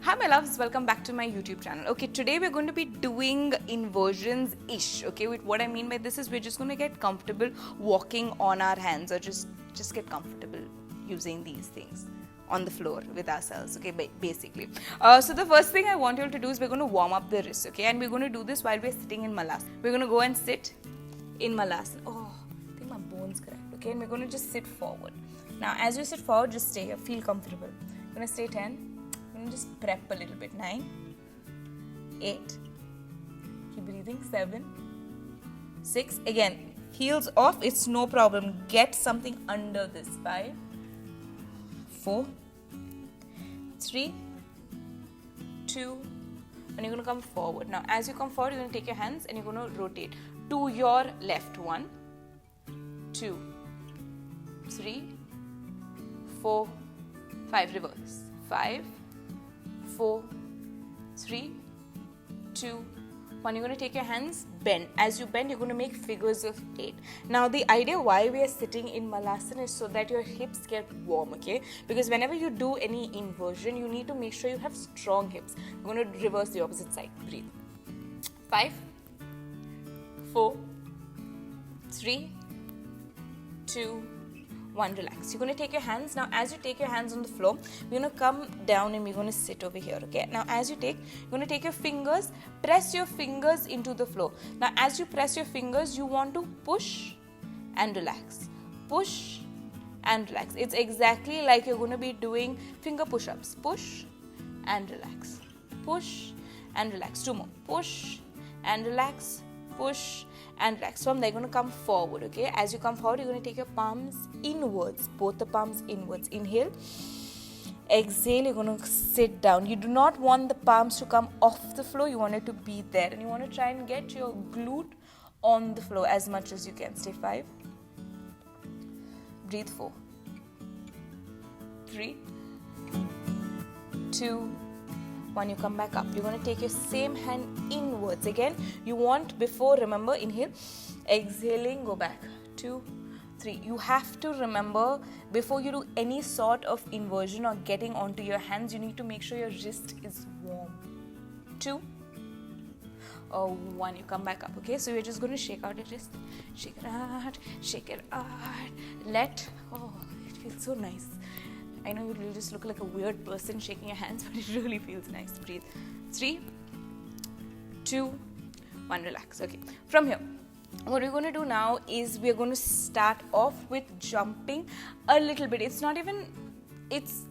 Hi my loves, welcome back to my YouTube channel. Okay, today we're going to be doing inversions-ish. Okay, what I mean by this is we're just going to get comfortable walking on our hands, or just get comfortable using these things on the floor with ourselves, okay, basically. So the first thing I want you all to do is we're going to warm up the wrists, okay, and we're going to do this while we're sitting in Malasana. We're going to go and sit in Malasana. Oh, I think my bone's cracked, okay, and we're going to just sit forward. Now, as you sit forward, just stay here, feel comfortable. I'm going to stay 10. I'm going to just prep a little bit. 9, 8, keep breathing. 7, 6, again, heels off, it's no problem. Get something under this. 5, 4, 3, 2, and you're going to come forward. Now, as you come forward, you're going to take your hands and you're going to rotate to your left. 1, 2, 3, 4, 5, reverse. 5, 4, 3, 2, 1. You're going to take your hands, bend. As you bend, you're going to make figures of 8. Now, the idea why we are sitting in Malasana is so that your hips get warm, okay? Because whenever you do any inversion, you need to make sure you have strong hips. You're going to reverse the opposite side. Breathe. 5, 4, 3, 2, 1, relax. You're going to take your hands. Now, as you take your hands on the floor, we're going to come down and we're going to sit over here, okay? Now, as you take, you're going to take your fingers, press your fingers into the floor. Now, as you press your fingers, you want to push and relax. Push and relax. It's exactly like you're going to be doing finger push-ups. Push and relax. Push and relax. 2 more. Push and relax. Push and relax. From there, you're going to come forward, okay? As you come forward, you're going to take your palms inwards, both the palms inwards. Inhale. Exhale, you're going to sit down. You do not want the palms to come off the floor. You want it to be there. And you want to try and get your glute on the floor as much as you can. Stay 5. Breathe 4. 3, 2, 1, you come back up. You're going to take your same hand inwards. Again, you want, before, remember, inhale, exhaling, go back. 2, 3. You have to remember, before you do any sort of inversion or getting onto your hands, you need to make sure your wrist is warm. 2, 1, you come back up, okay? So you're just going to shake out your wrist. Shake it out, shake it out. It feels so nice. I know you just look like a weird person shaking your hands, but it really feels nice. Breathe. 3, 2, 1, relax. Okay. From here, what we're going to do now is we're going to start off with jumping a little bit. It's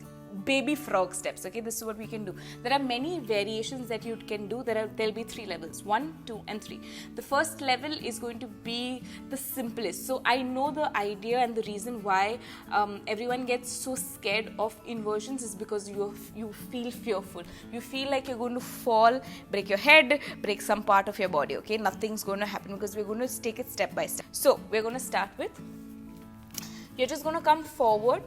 baby frog steps, okay? This is what we can do. There are many variations that you can do. There'll be 3 levels, 1, 2, and 3. The first level is going to be the simplest. So I know the idea and the reason why everyone gets so scared of inversions is because you feel fearful. You feel like you're going to fall, break your head, break some part of your body, okay? Nothing's going to happen because we're going to take it step by step. So we're going to start with, you're just going to come forward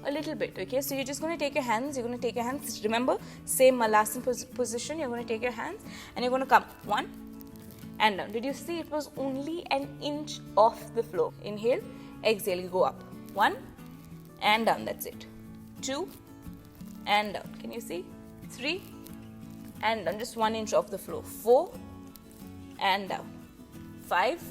a little bit, okay? So you're just going to take your hands, remember, same Malasana position, you're going to take your hands and you're going to come 1 and down. Did you see it was only an inch off the floor? Inhale, exhale, you go up. 1 and down, that's it. 2 and down, can you see? 3 and down, just 1 inch off the floor. 4 and down. 5,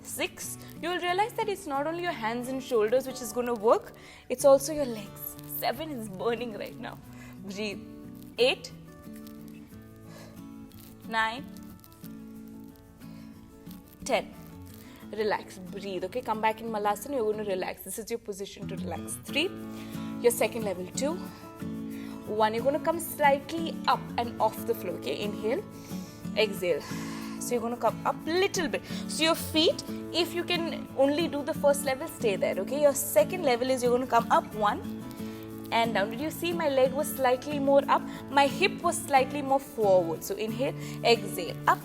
6, you will realize that it's not only your hands and shoulders which is going to work, it's also your legs. 7 is burning right now. Breathe. 8, 9, 10. Relax. Breathe. Okay, come back in Malasana. You're going to relax. This is your position to relax. 3, your second level. 2, 1. You're going to come slightly up and off the floor. Okay, inhale, exhale. So you're going to come up a little bit. So your feet, if you can only do the first level, stay there, okay? Your second level is you're going to come up 1 and down. Did you see my leg was slightly more up? My hip was slightly more forward. So inhale, exhale, up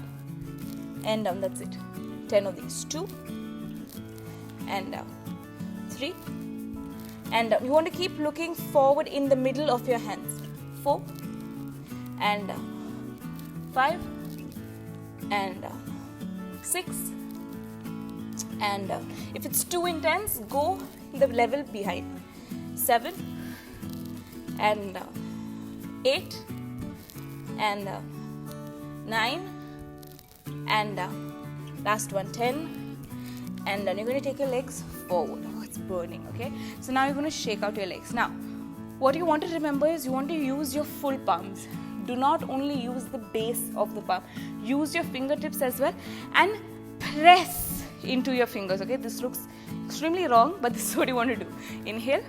and down. That's it. 10 of these. 2 and down. 3 and down. You want to keep looking forward in the middle of your hands. 4 and down. 5 and down. 6 and down. If it's too intense, go the level behind. 7 and 8 and 9 and last one 10, and then you're going to take your legs forward. Oh, it's burning. Okay, so now you're going to shake out your legs. Now what you want to remember is you want to use your full palms. Do not only use the base of the palm, use your fingertips as well and press into your fingers. Okay, this looks extremely wrong, but this is what you want to do. Inhale,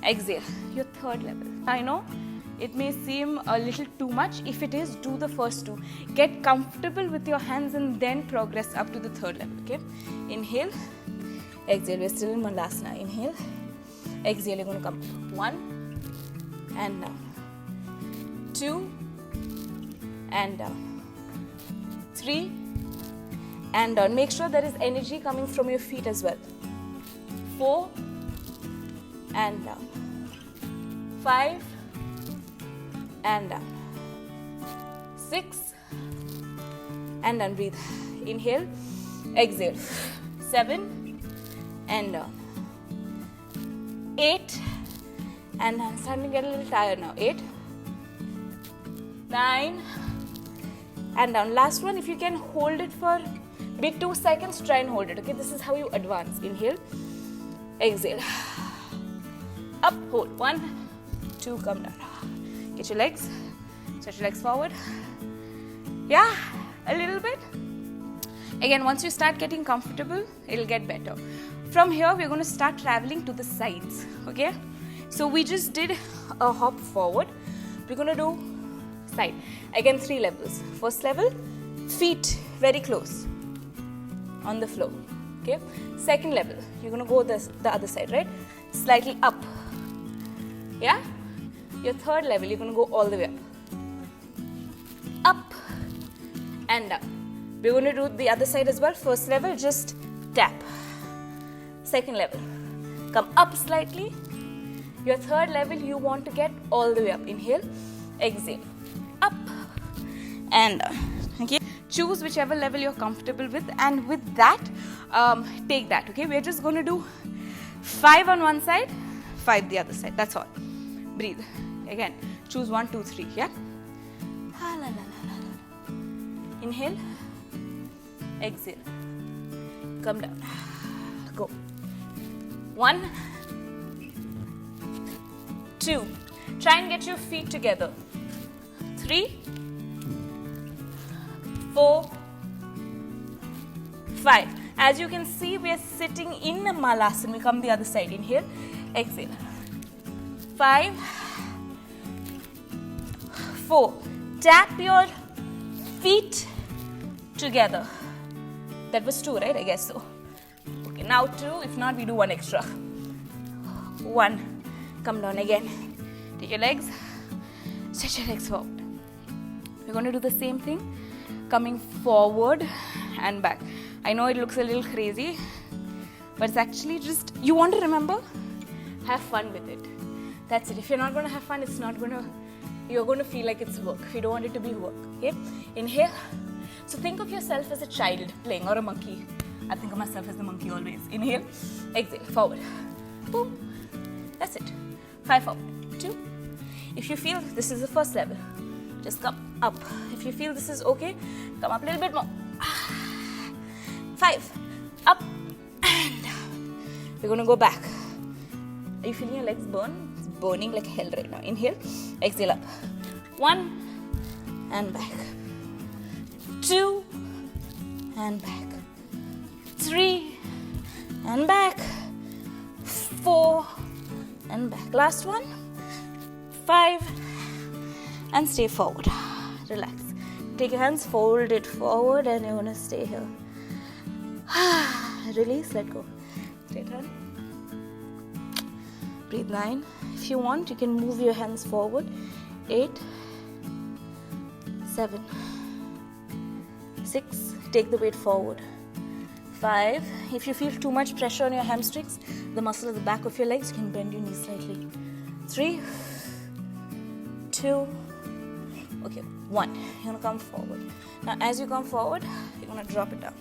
exhale, your third level. I know it may seem a little too much. If it is, do the first two. Get comfortable with your hands and then progress up to the third level. Okay, inhale, exhale. We're still in Malasana. Inhale, exhale. You're going to come 1 and down, 2 and down, 3 and down. Make sure there is energy coming from your feet as well. 4 and down, 5 and down, 6 and down. Breathe. Inhale, exhale. 7 and down, 8 and I'm starting to get a little tired now. 8, 9 and down. Last one, if you can hold it for maybe 2 seconds, try and hold it. Okay, this is how you advance. Inhale, exhale, up, hold. 1, 2, come down. Get your legs, stretch your legs forward. Yeah, a little bit. Again, once you start getting comfortable, it'll get better. From here, we're going to start traveling to the sides. Okay, so we just did a hop forward. We're going to do side. Again, 3 levels. First level, feet very close on the floor. Okay, second level, you're going to go the other side, right? Slightly up. Yeah. Your third level, you're going to go all the way up and down. We're going to do the other side as well. First level, just tap. Second level, come up slightly. Your third level, you want to get all the way up. Inhale, exhale, up and down. Okay, choose whichever level you're comfortable with, and with that, take that. Okay, we're just going to do 5 on one side, 5 the other side. That's all. Breathe. Again, choose 1, 2, 3. Yeah. Inhale, exhale, come down. Go. 1, 2. Try and get your feet together. 3, 4, 5. As you can see, we are sitting in a Malasana. We come the other side. Inhale, exhale. 5, 4. Tap your feet together. That was 2, right? I guess so. Okay, now 2. If not, we do 1 extra. 1. Come down again. Take your legs. Stretch your legs forward. We're going to do the same thing. Coming forward and back. I know it looks a little crazy, but it's actually just, you want to remember, have fun with it. That's it. If you're not going to have fun, it's not going to, you're going to feel like it's work. You don't want it to be work. Okay? Inhale. So think of yourself as a child playing, or a monkey. I think of myself as the monkey always. Inhale. Exhale. Forward. Boom. That's it. 5 forward. 2. If you feel this is the first level, just come up. If you feel this is okay, come up a little bit more. 5. Up and down. We're going to go back. Are you feeling your legs burn? It's burning like hell right now. Inhale. Exhale up. 1 and back. 2 and back. 3 and back. 4 and back. Last one. 5 and stay forward. Relax. Take your hands, fold it forward, and you're going to stay here. Release, let go. Straight hand. Breathe. 9. If you want, you can move your hands forward. 8, 7, 6. Take the weight forward. 5. If you feel too much pressure on your hamstrings, the muscle at the back of your legs, you can bend your knees slightly. 3, 2, okay, 1. You're going to come forward. Now, as you come forward, you're going to drop it down.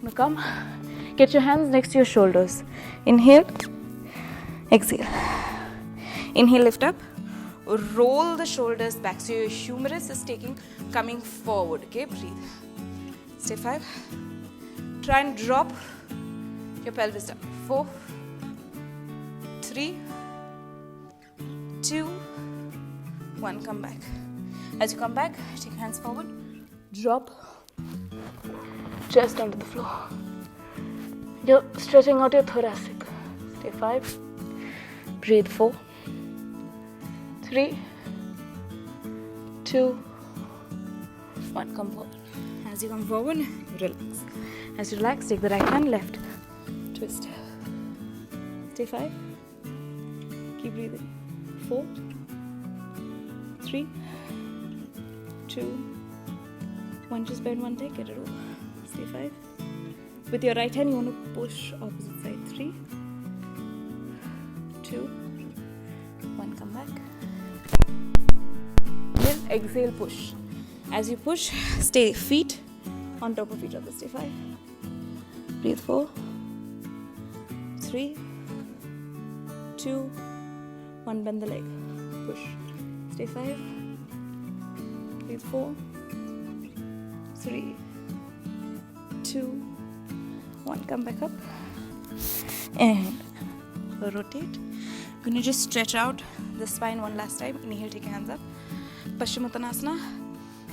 You're going to come, get your hands next to your shoulders. Inhale, exhale. Inhale, lift up. roll the shoulders back. So your humerus is coming forward. Okay, breathe. Stay 5. Try and drop your pelvis down. 4, 3, 2, 1. Come back. As you come back, take your hands forward. Drop. Chest onto the floor. You're stretching out your thoracic. Stay 5. Breathe. 4, 3, 2, 1. Come forward. As you come forward, relax. As you relax, take the right hand, left. Twist. Stay 5. Keep breathing. 4, 3, 2, 1. Just bend one leg, get it over. Stay 5. With your right hand, you want to push opposite side. 3, 2, 1. Come back. Then exhale, push. As you push, stay feet on top of each other. Stay 5. Breathe. 4, 3, 2, 1. Bend the leg. Push. Stay 5. Breathe. 4, 3, 2, 1. Come back up. And rotate. Gonna just stretch out the spine one last time. Inhale, take your hands up. Paschimottanasana.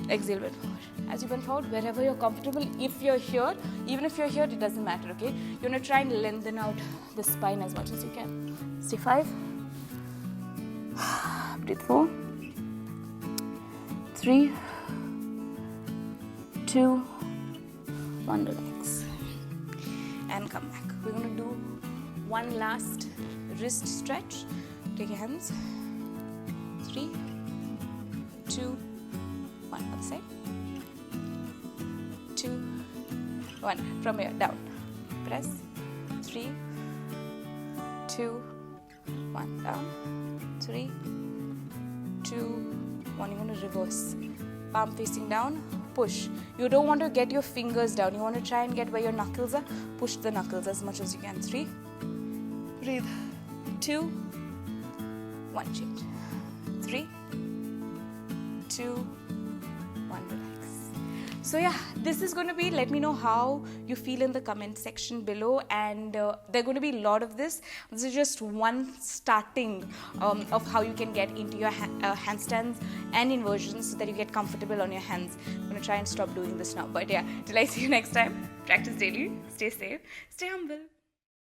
Exhale, bend forward. As you bend forward, wherever you're comfortable, if you're here, even if you're here, it doesn't matter, okay? You're gonna try and lengthen out the spine as much as you can. Stay 5. Breathe. 4, 3, 2, 1. Relax. And come back. We're gonna do one last wrist stretch. Take your hands. 3, 2, 1. Other side. 2, 1. From here, down. Press. 3, 2, 1. Down. 3, 2, 1. You want to reverse. Palm facing down. Push. You don't want to get your fingers down. You want to try and get where your knuckles are. Push the knuckles as much as you can. 3. Breathe. 2, 1. Change. 3, 2, 1. Relax. So yeah, this is going to be, let me know how you feel in the comment section below, and there are going to be a lot of this. This is just one starting of how you can get into your handstands and inversions so that you get comfortable on your hands. I'm going to try and stop doing this now, but yeah, till I see you next time, practice daily, stay safe, stay humble.